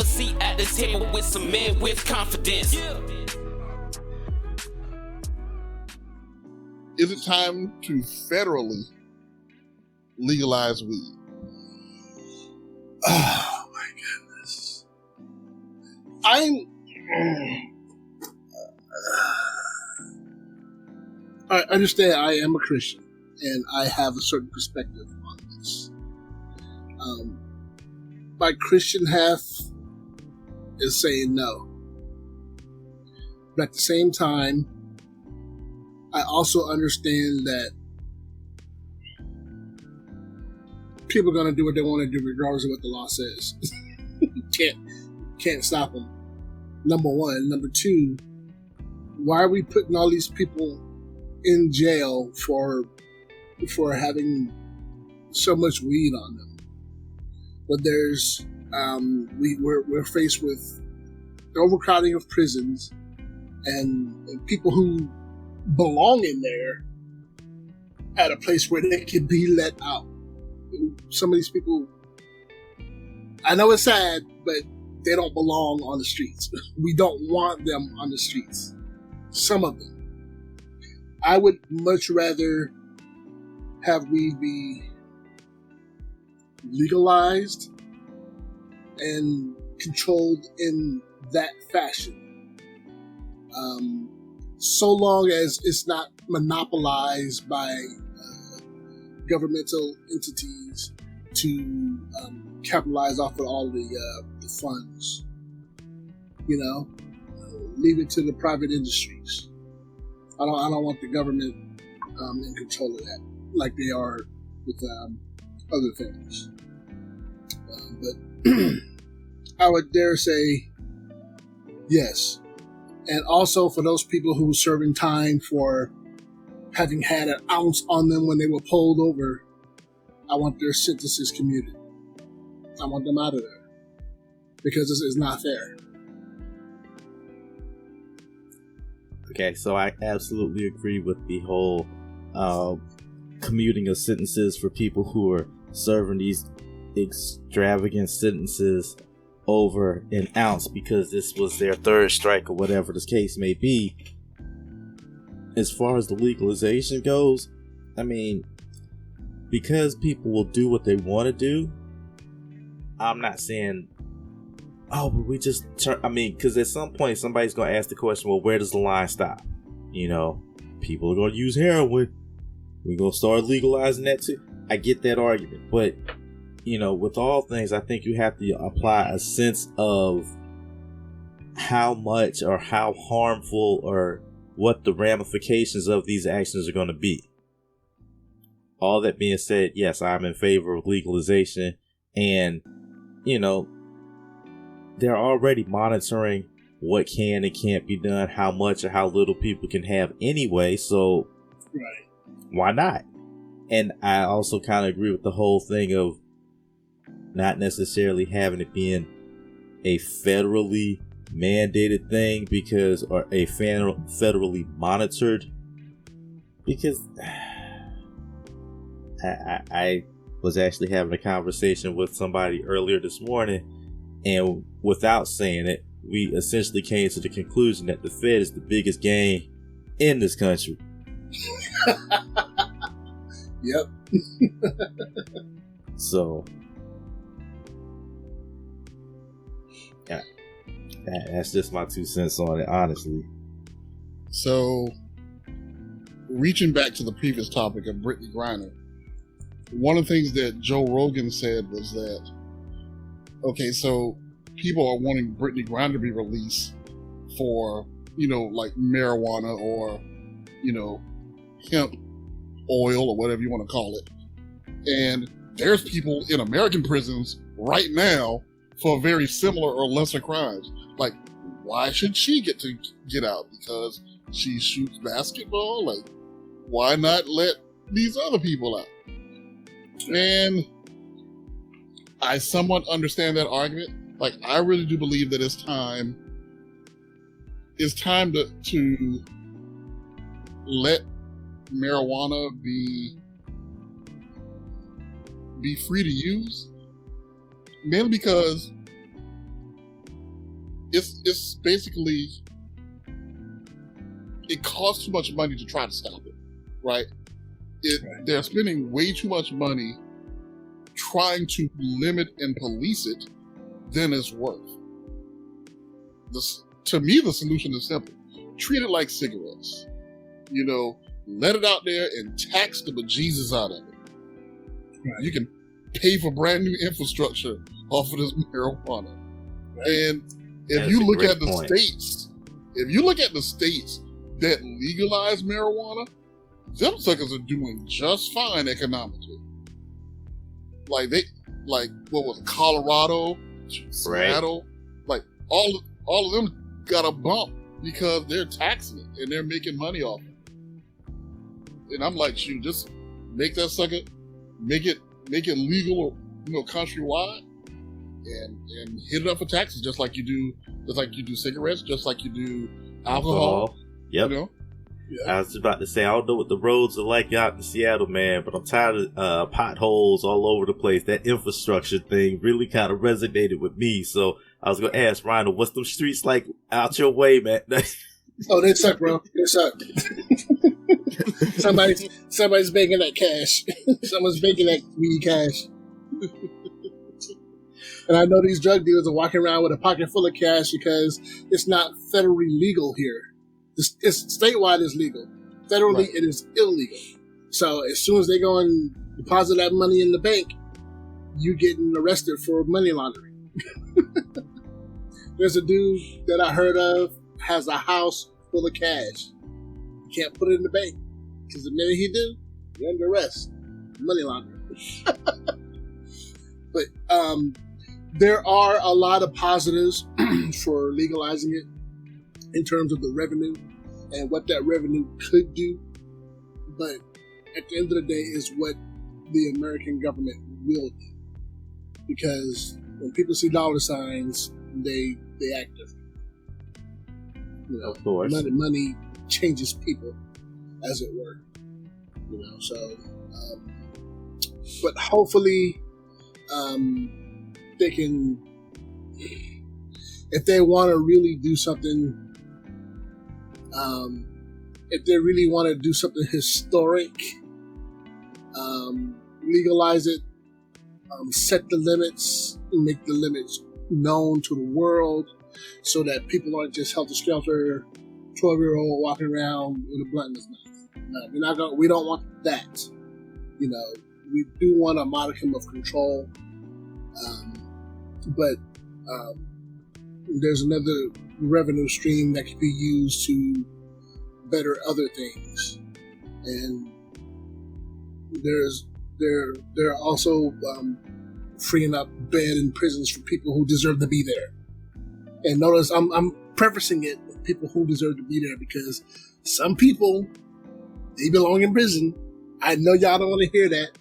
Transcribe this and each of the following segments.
a seat at the table with some men with confidence. Is it time to federally legalize weed? Oh my goodness. I understand I am a Christian and I have a certain perspective on this. My Christian half is saying no. But at the same time, I also understand that people are going to do what they want to do regardless of what the law says. Can't stop them. Number one. Number two, why are we putting all these people in jail for having so much weed on them? But there's we're faced with overcrowding of prisons and people who belong in there at a place where they can be let out. Some of these people, I know it's sad, but they don't belong on the streets. We don't want them on the streets. Some of them. I would much rather have weed be legalized and controlled in that fashion. So long as it's not monopolized by governmental entities to capitalize off of all the funds. You know, leave it to the private industries. I don't want the government in control of that like they are with other things. But I would dare say yes. And also for those people who were serving time for having had an ounce on them when they were pulled over, I want their sentences commuted. I want them out of there. Because this is not fair. Okay, so I absolutely agree with the whole commuting of sentences for people who are serving these extravagant sentences over an ounce because this was their third strike or whatever the case may be. As far as the legalization goes, I mean, because people will do what they want to do, I'm not saying, oh, but we just turn, I mean, because at some point somebody's going to ask the question, well, where does the line stop? You know, people are going to use heroin. We're going to start legalizing that too. I get that argument, but you know, with all things, I think you have to apply a sense of how much or how harmful or what the ramifications of these actions are going to be. All that being said, yes, I'm in favor of legalization, and you know, they're already monitoring what can and can't be done, how much or how little people can have anyway, so right. Why not? And I also kind of agree with the whole thing of not necessarily having it being a federally mandated thing because, or a federally monitored, because I was actually having a conversation with somebody earlier this morning, and without saying it, we essentially came to the conclusion that the Fed is the biggest gang in this country. Yep. So yeah, that's just my 2 cents on it, honestly. So, reaching back to the previous topic of Brittany Griner, one of the things that Joe Rogan said was that, okay, so people are wanting Brittany Griner to be released for, you know, like marijuana or, you know, hemp oil or whatever you want to call it. And there's people in American prisons right now for very similar or lesser crimes. Like, why should she get to get out? Because she shoots basketball? Like, why not let these other people out? And I somewhat understand that argument. Like, I really do believe that it's time to let marijuana be free to use, mainly because it's basically, it costs too much money to try to stop it, right? They're spending way too much money trying to limit and police it than it's worth. To me, the solution is simple. Treat it like cigarettes. Let it out there and tax the bejesus out of it. Right. You can pay for brand new infrastructure off of this marijuana. Right. And if you look at the states that legalize marijuana, them suckers are doing just fine economically. What was it, Colorado, Seattle, all of them got a bump because they're taxing it and they're making money off it. And I'm like, shoot, just make that sucker, make it legal, countrywide, and hit it up for taxes, just like you do cigarettes, just like you do alcohol. Yep. I was about to say, I don't know what the roads are like out in Seattle, man, but I'm tired of potholes all over the place. That infrastructure thing really kind of resonated with me. So I was going to ask Rhino, what's them streets like out your way, man? Oh, they suck, bro. They suck. Somebody's making that cash. Someone's making that weed cash. And I know these drug dealers are walking around with a pocket full of cash because it's not federally legal here. It's statewide is legal. Federally, right. It is illegal. So as soon as they go and deposit that money in the bank, you're getting arrested for money laundering. There's a dude that I heard of has a house full of cash. You can't put it in the bank because the minute he do, you're under arrest. Money laundering. But there are a lot of positives for legalizing it in terms of the revenue and what that revenue could do. But at the end of the day is what the American government will do. Because when people see dollar signs, they act different. Of course. Money changes people, as it were. But hopefully they can, if they want to really do something, if they really want to do something historic, legalize it, set the limits, make the limits known to the world so that people aren't just helter-skelter 12-year-old walking around with a blunt in his mouth. We don't want that. We do want a modicum of control. But there's another revenue stream that can be used to better other things, and they're also freeing up bed in prisons for people who deserve to be there. And notice I'm prefacing it with people who deserve to be there because some people, they belong in prison. I know y'all don't want to hear that,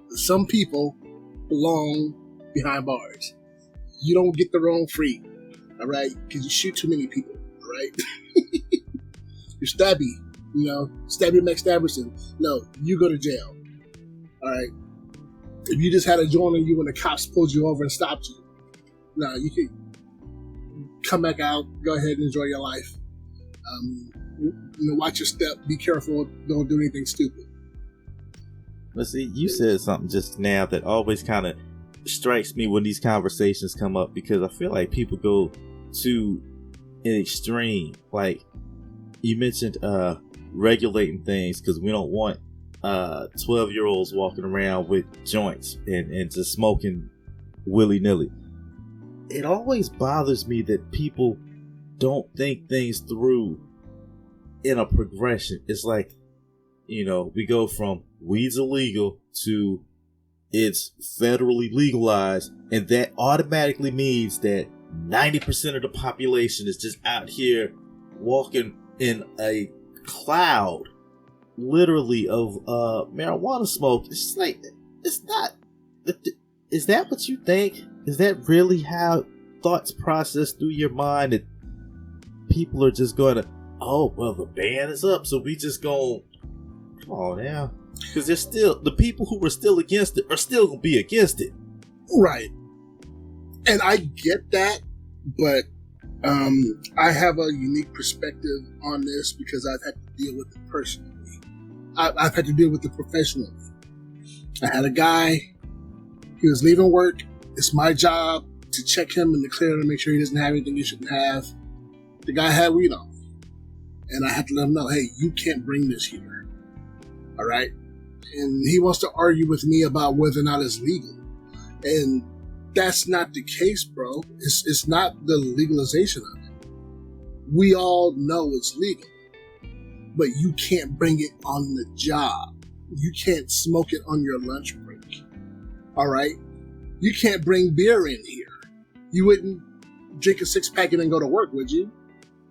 but some people belong behind bars. You don't get the roam free, all right? Because you shoot too many people, all right? You're stabby, Stabby McStabberson. No, you go to jail, all right? If you just had a joint on you when the cops pulled you over and stopped you, no, you can come back out, go ahead and enjoy your life. Watch your step, be careful, don't do anything stupid. Let's see, you said something just now that always kind of strikes me when these conversations come up, because I feel like people go to an extreme. Like you mentioned regulating things because we don't want 12-year-olds walking around with joints and just smoking willy-nilly. It always bothers me that people don't think things through in a progression. It's like, we go from weed's illegal to it's federally legalized, and that automatically means that 90% of the population is just out here walking in a cloud, literally, of marijuana smoke. It's just like, it's not. Is that what you think? Is that really how thoughts process through your mind, that people are just going to, oh, well, the ban is up, so we just going, come on now. Because there's still, the people who were still against it are still going to be against it. Right. And I get that, but I have a unique perspective on this because I've had to deal with it personally. I've had to deal with it professionally. I had a guy, he was leaving work. It's my job to check him and to clear him to make sure he doesn't have anything he shouldn't have. The guy had weed on. And I had to let him know, hey, you can't bring this here. All right? And he wants to argue with me about whether or not it's legal. And that's not the case, bro. It's not the legalization of it. We all know it's legal. But you can't bring it on the job. You can't smoke it on your lunch break. All right? You can't bring beer in here. You wouldn't drink a 6-pack and then go to work, would you?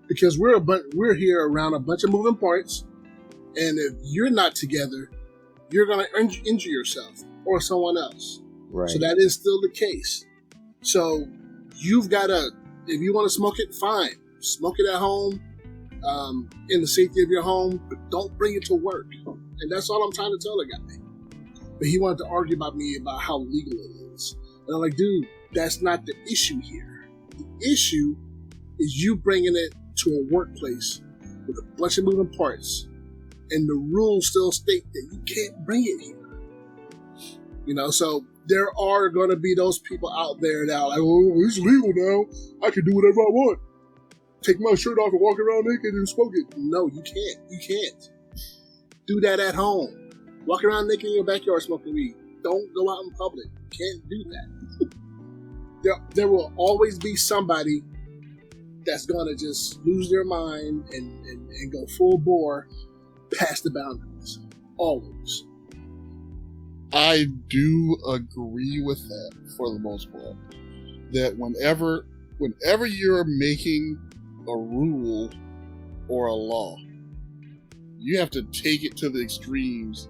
Because we're here around a bunch of moving parts, and if you're not together, you're going to injure yourself or someone else. Right. So that is still the case. So you've got to, if you want to smoke it, fine. Smoke it at home, in the safety of your home, but don't bring it to work. And that's all I'm trying to tell the guy. But he wanted to argue about me about how legal it is. And I'm like, dude, that's not the issue here. The issue is you bringing it to a workplace with a bunch of moving parts, and the rules still state that you can't bring it here. You know, so there are going to be those people out there that are like, oh, it's legal now. I can do whatever I want. Take my shirt off and walk around naked and smoke it. No, you can't. You can't. Do that at home. Walk around naked in your backyard smoking weed. Don't go out in public. You can't do that. There will always be somebody that's going to just lose their mind and go full bore past the boundaries. Always. I do agree with that for the most part. That whenever you're making a rule or a law, you have to take it to the extremes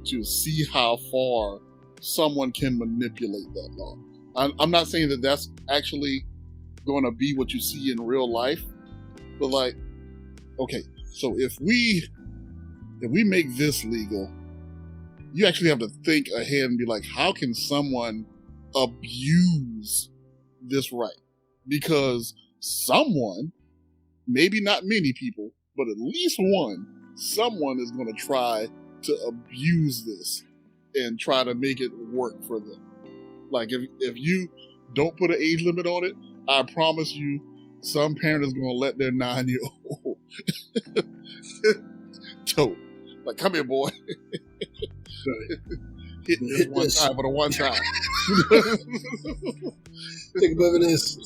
to see how far someone can manipulate that law. I'm not saying that that's actually going to be what you see in real life, but like, okay, so if we make this legal, you actually have to think ahead and be like, how can someone abuse this right? Because someone, maybe not many people, but at least someone is going to try to abuse this and try to make it work for them. Like if you don't put an age limit on it, I promise you, some parent is going to let their 9-year-old tote. Like, come here, boy. Hit this one time, but a one time. Think about this.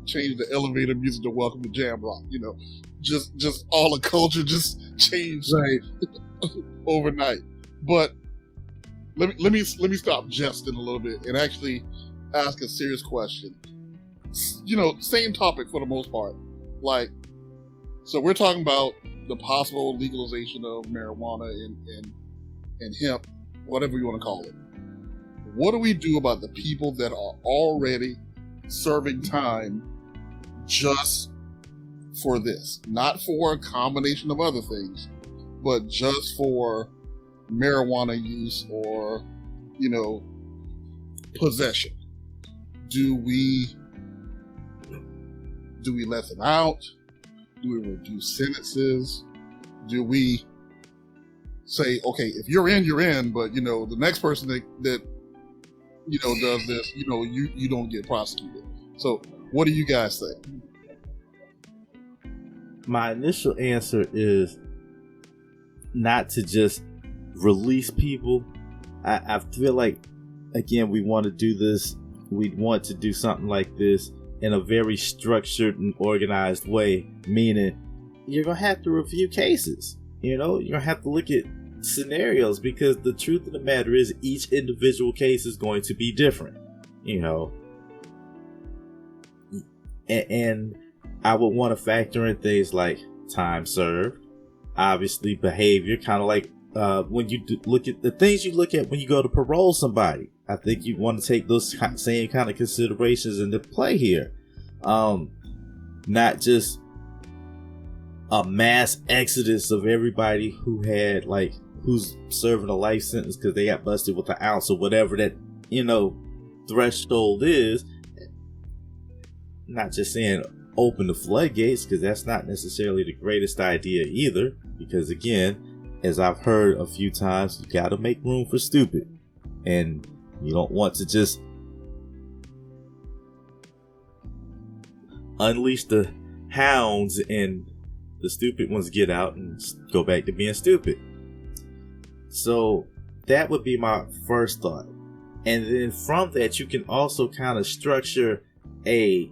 Change the elevator music to Welcome to Jam Rock. You know, just all the culture just changed overnight. But let me stop jesting a little bit and actually ask a serious question. You know, same topic for the most part. Like, so we're talking about the possible legalization of marijuana and hemp, whatever you want to call it. What do we do about the people that are already serving time just for this? Not for a combination of other things, but just for marijuana use or, you know, possession. Do we let them out? Do we reduce sentences? Do we say, okay, if you're in, you're in, but, you know, the next person that you know, does this, you know, you don't get prosecuted. So what do you guys think? My initial answer is not to just release people. I feel like, again, we want to do this. We want to do something like this in a very structured and organized way, meaning you're going to have to review cases. You know, you're going to have to look at scenarios, because the truth of the matter is each individual case is going to be different, you know. And I would want to factor in things like time served, obviously behavior, kind of like when you look at the things you look at when you go to parole somebody. I think you want to take those same kind of considerations into play here. Not just a mass exodus of everybody who's serving a life sentence because they got busted with an ounce or whatever that, you know, threshold is. Not just saying open the floodgates, because that's not necessarily the greatest idea either. Because again, as I've heard a few times, you gotta make room for stupid. And you don't want to just unleash the hounds and the stupid ones get out and go back to being stupid. So that would be my first thought. And then from that, you can also kind of structure a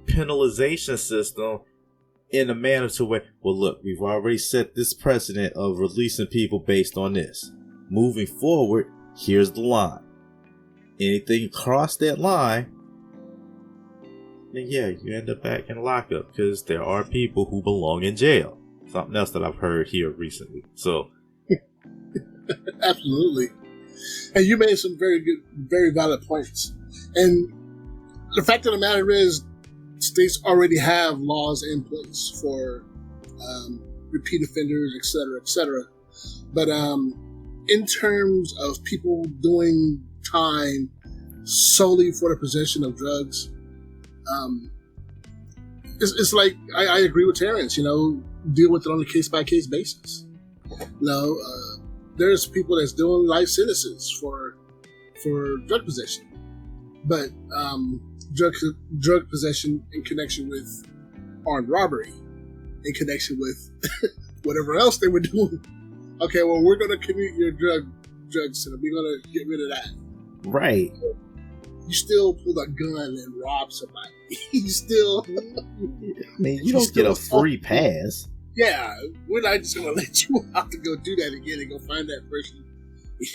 penalization system in a manner to where, well, look, we've already set this precedent of releasing people based on this. Moving forward, here's the line. Anything across that line, then yeah, you end up back in lockup, because there are people who belong in jail. Something else that I've heard here recently. So, absolutely. And you made some very good, very valid points. And the fact of the matter is, states already have laws in place for repeat offenders, et cetera. But in terms of people doing time solely for the possession of drugs, it's like I agree with Terrence. Deal with it on a case-by-case basis. There's people that's doing life sentences for drug possession, but drug possession in connection with armed robbery, in connection with whatever else they were doing. Okay, well, we're going to commute your drug sentence. We're going to get rid of that. Right. You still pull a gun and rob somebody. You still... I mean, you don't get a free pass. Yeah, we're not just going to let you out to go do that again and go find that person.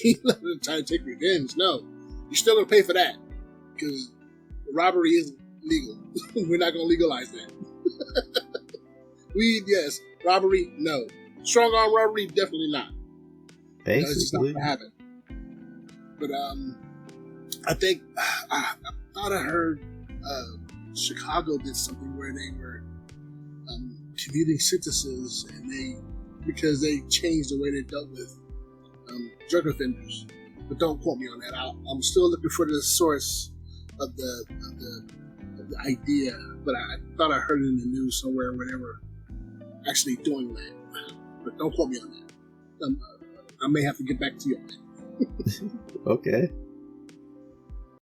You're not going to try to take revenge. No. You're still going to pay for that. Because robbery isn't legal. We're not going to legalize that. Weed, yes. Robbery, no. Strong arm robbery, definitely not. Basically. It's just not going to happen. But I think, I thought I heard Chicago did something where they were commuting sentences, and because they changed the way they dealt with drug offenders. But don't quote me on that. I'm still looking for the source of the idea, but I thought I heard it in the news somewhere where they were actually doing that. But don't quote me on that. I may have to get back to you on that. Okay.